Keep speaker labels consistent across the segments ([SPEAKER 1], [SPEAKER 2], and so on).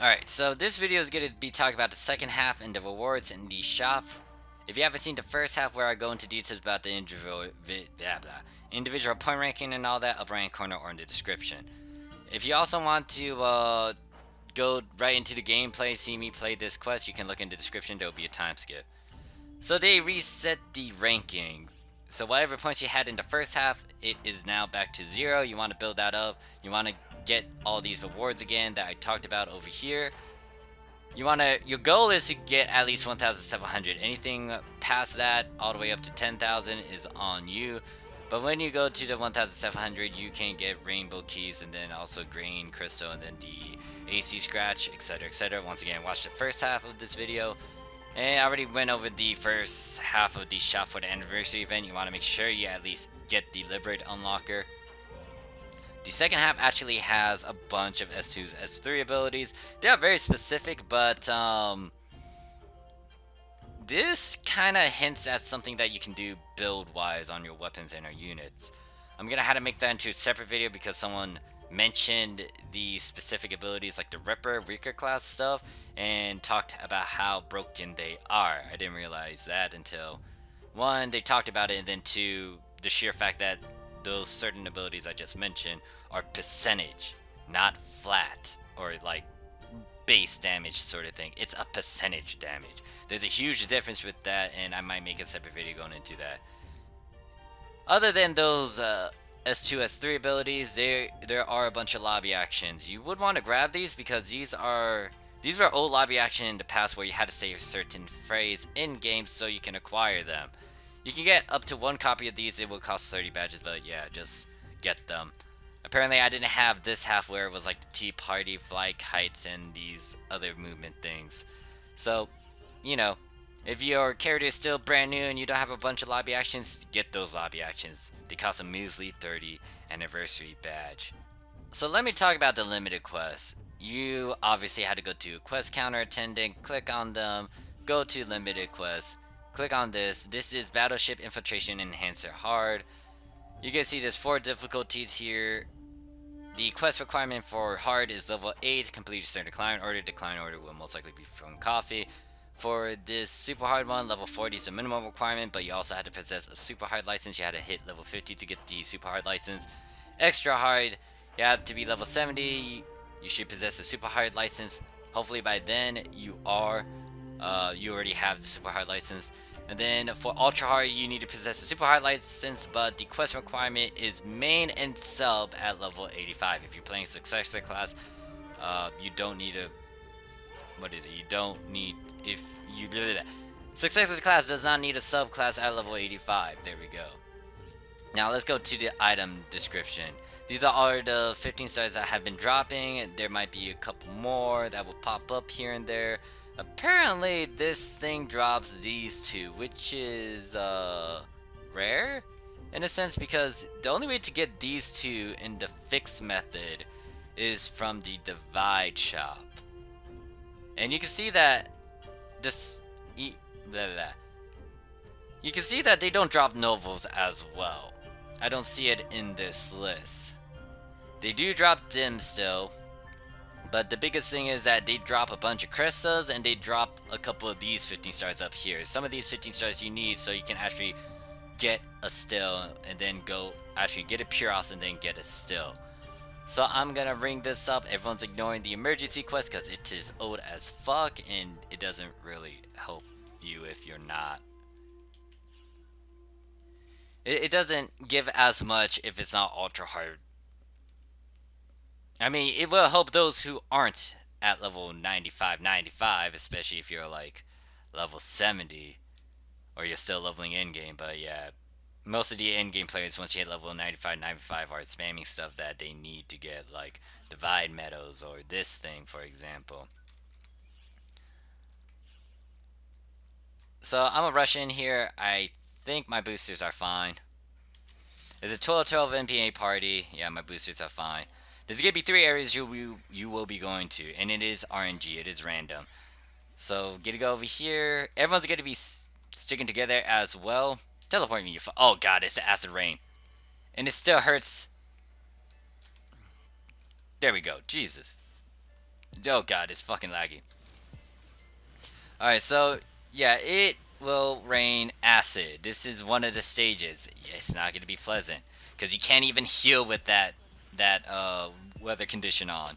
[SPEAKER 1] Alright, so this video is going to be talking about the second half and the rewards in the shop. If you haven't seen the first half where I go into details about the individual point ranking and all that, upper right corner or in the description. If you also want to go right into the gameplay, see me play this quest, you can look in the description, there will be a time skip. So they reset the rankings. So whatever points you had in the first half, it is now back to 0. You want to build that up. You want to get all these rewards again that I talked about over here. Your goal is to get at least 1,700. Anything past that, all the way up to 10,000 is on you. But when you go to the 1,700, you can get rainbow keys and then also green, crystal, and then the AC scratch, etc, etc. Once again, watch the first half of this video. And I already went over the first half of the shop for the anniversary event. You want to make sure you at least get the Liberate Unlocker. The second half actually has a bunch of S2's S3 abilities. They are very specific, but this kind of hints at something that you can do build-wise on your weapons and our units. I'm going to have to make that into a separate video because someone mentioned the specific abilities like the Reaper class stuff and talked about how broken they are. I didn't realize that until, one, they talked about it, and then two, the sheer fact that those certain abilities I just mentioned are percentage, not flat or like base damage sort of thing. It's a percentage damage. There's a huge difference with that, and I might make a separate video going into that. Other than those S2, S3 abilities, there are a bunch of lobby actions. You would want to grab these because these were old lobby action in the past where you had to say a certain phrase in games so you can acquire them. You can get up to 1 copy of these. It will cost 30 badges, but yeah, just get them. Apparently I didn't have this half where it was like the Tea Party, Fly Kites, and these other movement things. So, you know, if your character is still brand new and you don't have a bunch of lobby actions, get those lobby actions. They cost a measly 30 anniversary badge. So let me talk about the limited quests. You obviously had to go to quest counter attendant, click on them, go to limited quests, click on this. This is Battleship Infiltration Enhancer Hard. You can see there's 4 difficulties here. The quest requirement for hard is level 8, complete a certain decline order. Decline order will most likely be from coffee. For this super hard one, level 40 is the minimum requirement, but you also had to possess a super hard license. You had to hit level 50 to get the super hard license. Extra hard, you have to be level 70. You should possess a super hard license. Hopefully by then you already have the super hard license. And then for ultra hard, you need to possess a super hard license, but the quest requirement is main and sub at level 85. If you're playing successor class, you don't need a, you don't need, successor class does not need a subclass at level 85. There we go. Now let's go to the item description. These are all the 15 stars that have been dropping. There might be a couple more that will pop up here and there. Apparently this thing drops these 2, which is rare in a sense, because the only way to get these 2 in the fixed method is from the divide shop. And you can see that you can see that they don't drop novels as well. I don't see it in this list. They do drop dim still, but the biggest thing is that they drop a bunch of crystals and they drop a couple of these 15 stars up here. Some of these 15 stars you need so you can actually get a still and then go actually get a Puros and then get a still. So I'm gonna ring this up. Everyone's ignoring the emergency quest because it is old as fuck and it doesn't really help you if you're not. It doesn't give as much if it's not ultra hard. I mean, it will help those who aren't at level 95, especially if you're like level 70 or you're still leveling in-game. But yeah, most of the in-game players, once you hit level 95, are spamming stuff that they need to get, like divide medals or this thing, for example. So I'm gonna rush in here. I think my boosters are fine. There's a 12-12 NPA party. Yeah, my boosters are fine. There's going to be 3 areas you will be going to, and it is RNG. It is random. So, get to go over here. Everyone's going to be sticking together as well. Teleport me, you oh god, it's the acid rain. And it still hurts. There we go. Jesus. Oh god, it's fucking laggy. Alright, so yeah, it will rain acid. This is one of the stages. Yeah, it's not gonna be pleasant. Because you can't even heal with that weather condition on.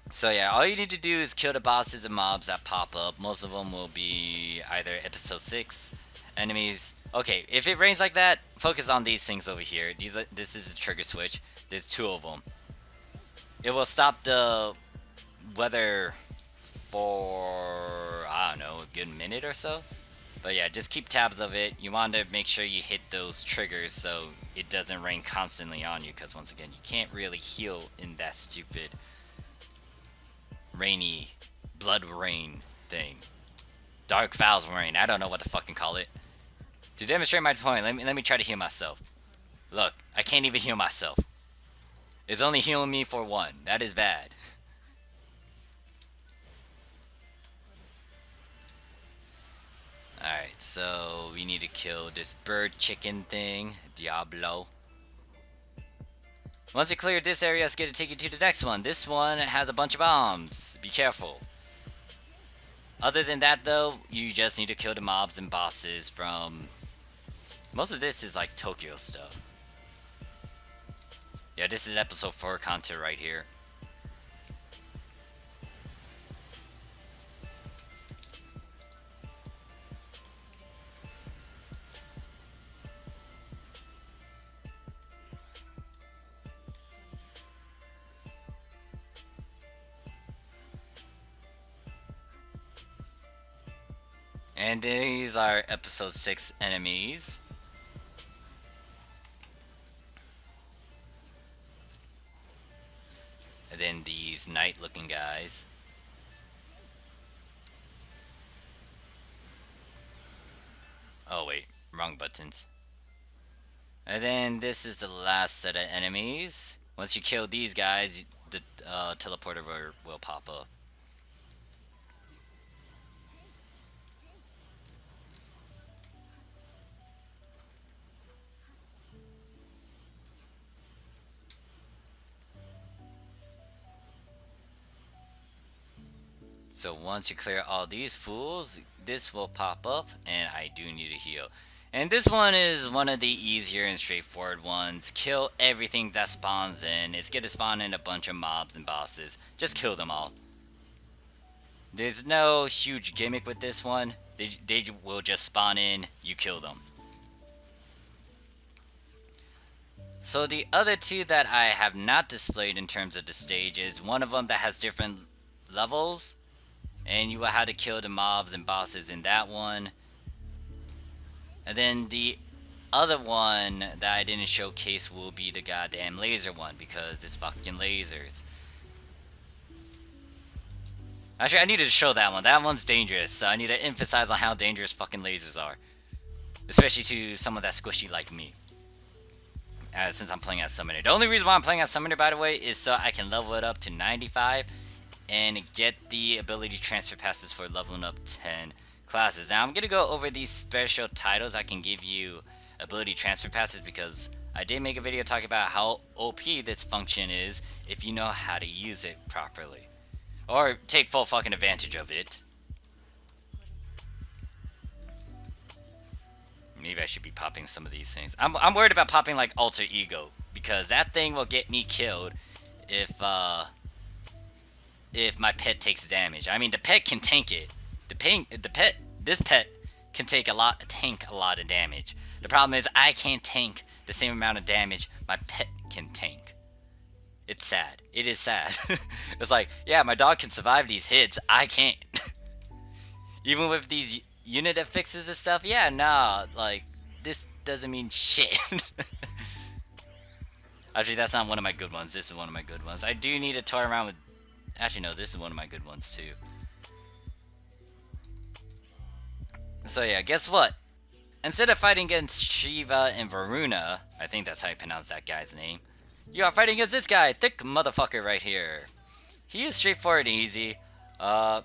[SPEAKER 1] So yeah, all you need to do is kill the bosses and mobs that pop up. Most of them will be either episode 6 enemies. Okay, if it rains like that, focus on these things over here. This is a trigger switch. There's 2 of them. It will stop the weather for, I don't know, a good minute or so. But yeah, just keep tabs of it. You want to make sure you hit those triggers so it doesn't rain constantly on you, because once again, you can't really heal in that stupid rainy blood rain thing. Dark Fowls rain. I don't know what to fucking call it. To demonstrate my point, let me try to heal myself. Look, I can't even heal myself. It's only healing me for 1. That is bad. Alright, so we need to kill this bird chicken thing, Diablo. Once you clear this area, it's going to take you to the next one. This one has a bunch of bombs. Be careful. Other than that, though, you just need to kill the mobs and bosses from... Most of this is like Tokyo stuff. Yeah, this is episode 4 content right here. And these are episode 6 enemies. And then these knight looking guys. Oh wait, wrong buttons. And then this is the last set of enemies. Once you kill these guys, the teleporter will pop up. So once you clear all these fools, this will pop up, and I do need to heal. And this one is one of the easier and straightforward ones. Kill everything that spawns in. It's gonna spawn in a bunch of mobs and bosses. Just kill them all. There's no huge gimmick with this one. They will just spawn in, you kill them. So the other 2 that I have not displayed in terms of the stages, one of them that has different levels, and you will have to kill the mobs and bosses in that one. And then the other one that I didn't showcase will be the goddamn laser one, because it's fucking lasers. Actually, I needed to show that one. That one's dangerous, so I need to emphasize on how dangerous fucking lasers are. Especially to someone that's squishy like me. Since I'm playing as Summoner. The only reason why I'm playing as Summoner, by the way, is so I can level it up to 95 and get the ability transfer passes for leveling up 10 classes. Now, I'm going to go over these special titles I can give you ability transfer passes, because I did make a video talking about how OP this function is if you know how to use it properly. Or take full fucking advantage of it. Maybe I should be popping some of these things. I'm worried about popping like Alter Ego, because that thing will get me killed if my pet takes damage. I mean, the pet can tank it. This pet can tank a lot of damage. The problem is I can't tank the same amount of damage my pet can tank. It's sad. It is sad. It's like, yeah, my dog can survive these hits. I can't. Even with these unit fixes and stuff, yeah, nah, like, this doesn't mean shit. Actually, that's not one of my good ones. This is one of my good ones. I do need to toy around with... Actually, no, this is one of my good ones, too. So, yeah, guess what? Instead of fighting against Shiva and Varuna, I think that's how you pronounce that guy's name, you are fighting against this guy, thick motherfucker right here. He is straightforward and easy.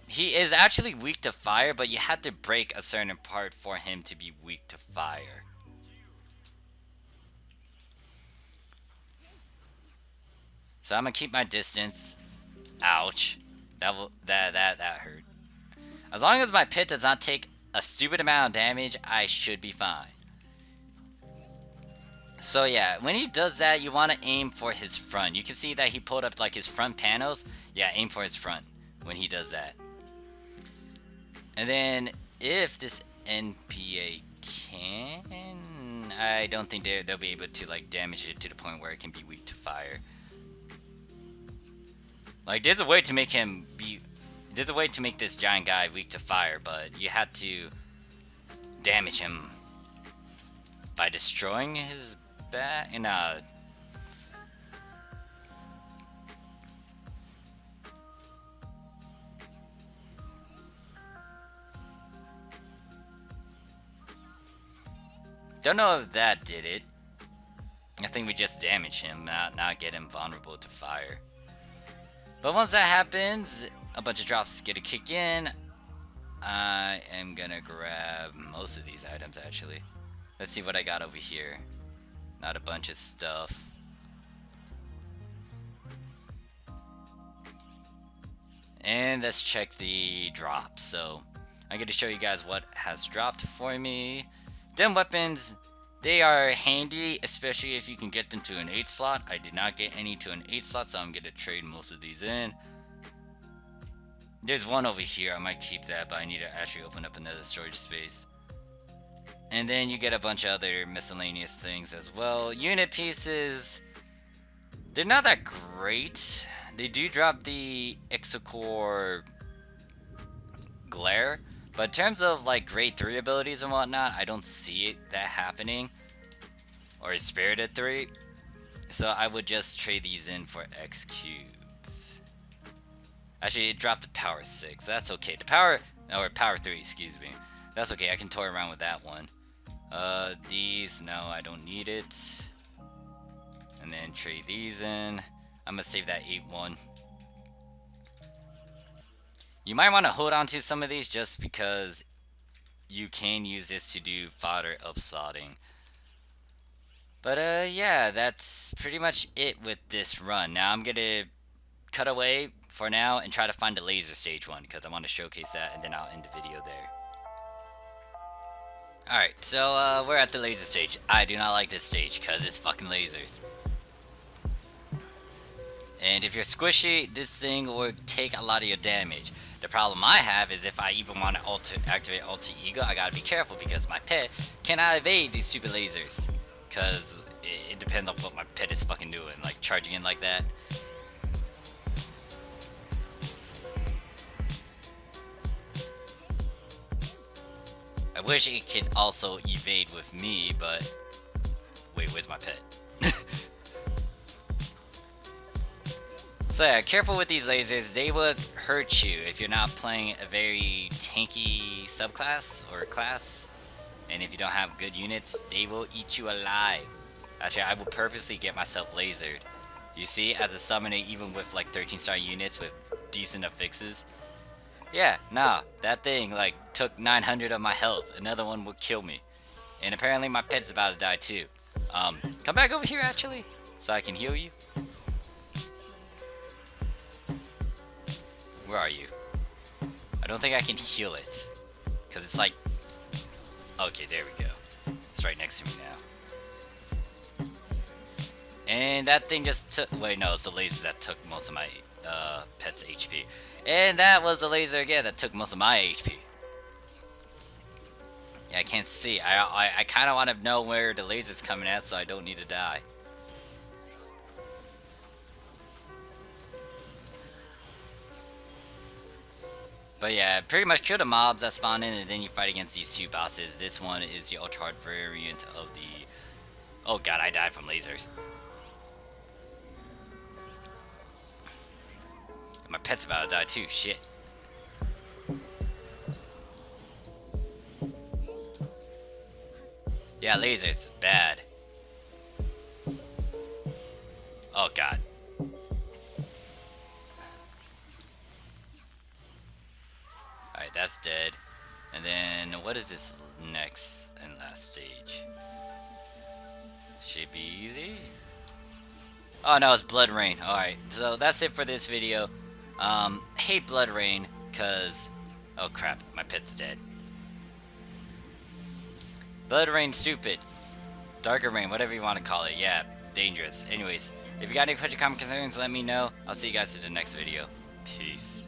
[SPEAKER 1] He is actually weak to fire, but you had to break a certain part for him to be weak to fire. So I'm gonna keep my distance. Ouch. That hurt. As long as my pit does not take a stupid amount of damage, I should be fine. So yeah, when he does that, you want to aim for his front. You can see that he pulled up like his front panels. Yeah, aim for his front when he does that. And then if this NPA can, I don't think they'll be able to like damage it to the point where it can be weak to fire. Like there's a way to make him be, there's a way to make this giant guy weak to fire, but you have to damage him by destroying his bat. And don't know if that did it. I think we just damage him, not get him vulnerable to fire. But once that happens, a bunch of drops get to kick in. I am gonna grab most of these items actually. Let's see what I got over here. Not a bunch of stuff. And let's check the drops. So I'm going to show you guys what has dropped for me. Them weapons, they are handy, especially if you can get them to an 8 slot. I did not get any to an 8 slot, so I'm going to trade most of these in. There's one over here, I might keep that, but I need to actually open up another storage space. And then you get a bunch of other miscellaneous things as well. Unit pieces, they're not that great. They do drop the Exocore Glare, but in terms of like grade 3 abilities and whatnot, I don't see it that happening. Or Spirited 3. So I would just trade these in for X cubes. Actually, it dropped the power 6. That's okay. The power, or power 3, excuse me. That's okay. I can toy around with that one. These, no, I don't need it. And then trade these in. I'm gonna save that 8-1. You might want to hold on to some of these just because you can use this to do fodder upslotting. But yeah, that's pretty much it with this run. Now I'm gonna cut away for now and try to find the laser stage one because I want to showcase that, and then I'll end the video there. Alright, so we're at the laser stage. I do not like this stage because it's fucking lasers. And if you're squishy, this thing will take a lot of your damage. The problem I have is if I even want to activate Alter Ego, I gotta be careful because my pet cannot evade these stupid lasers. Because it depends on what my pet is fucking doing, like charging in like that. I wish it could also evade with me, but... Wait, where's my pet? So yeah, careful with these lasers. They will hurt you if you're not playing a very tanky subclass or class. And if you don't have good units, they will eat you alive. Actually, I will purposely get myself lasered. You see, as a summoner, even with like 13-star units with decent affixes. Yeah, nah, that thing like took 900 of my health. Another one would kill me. And apparently my pet's about to die too. Come back over here actually, so I can heal you. Where are you? I don't think I can heal it. Because it's like... Okay, there we go. It's right next to me now. And that thing just took... Wait, no, it's the lasers that took most of my pet's HP. And that was the laser again that took most of my HP. Yeah, I can't see. I kind of want to know where the laser's coming at so I don't need to die. But yeah, pretty much kill the mobs that spawn in, and then you fight against these two bosses. This one is the ultra hard variant of the... Oh god, I died from lasers. My pet's about to die too, shit. Yeah, lasers, bad. Oh god. Alright, that's dead. And then, what is this next and last stage? Should be easy. Oh no, it's Blood Rain. Alright, so that's it for this video. Hate Blood Rain, cause... Oh crap, my pit's dead. Blood Rain stupid. Darker Rain, whatever you want to call it. Yeah, dangerous. Anyways, if you got any questions, comments, concerns, let me know. I'll see you guys in the next video. Peace.